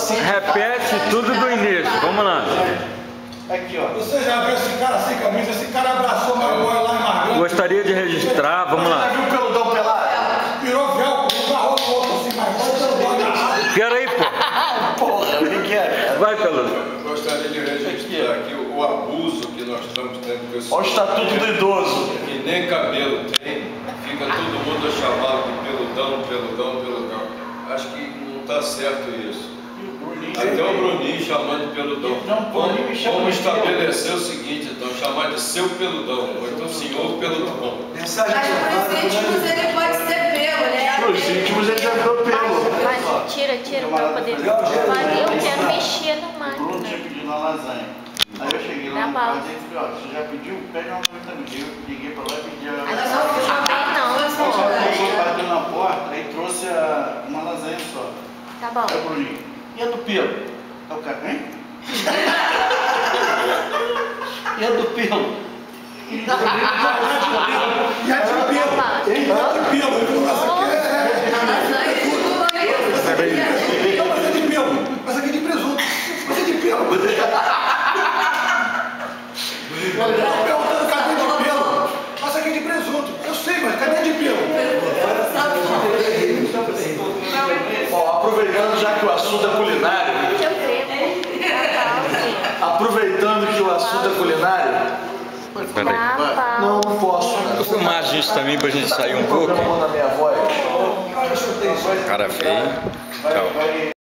assim. Repete tudo do início, vamos lá. Aqui, ó. Você já viu esse cara sem camisa? Esse cara abraçou uma boia lá em Margrande. Gostaria de registrar, vamos Você já lá. viu o peludão pelado? Virou velcro, barrou o outro assim, mas Quero aí, pô. Porra, o que é? Vai, Peludo. Gostaria de registrar aqui o abuso que nós estamos tendo com esse... Olha o estatuto do idoso. Que nem cabelo tem, fica todo mundo a chamar de peludão, peludão, peludão. Acho que não está certo isso. Até o Bruninho chamando de peludão. Vamos estabelecer o seguinte, então, chamar de seu peludão, ou então senhor peludão. Mas para os íntimos ele pode ser pelo, né? Para os íntimos ele já virou pelo. Vai, tira pra poder. Eu quero mexer no O Bruno máquina. tinha pedido uma lasanha. Aí eu cheguei lá Tá no bom. casa e falei, ó, você já pediu? Pede uma vitamina. Eu liguei pra lá e pedi a Mas eu lasanha. não também não, pô. Ele bateu na porta, aí trouxe uma lasanha só. Tá bom. Aí o Bruninho, e a do pelo? Aí o cara, hein? E a do pelo? E a de pelo? E a de pelo? Não, mas é de pelo. Mas aqui é de presunto. Mas é de pelo. Eu tô perguntando cadê de pelo? Mas aqui é de presunto. Eu sei, mas cadê de pelo? Ó, aproveitando já que o assunto é culinário, aproveitando que o assunto é culinário, Peraí. não posso. Vou filmar isso também pra gente sair um pouco. Na minha voz. Cara feio. Tchau.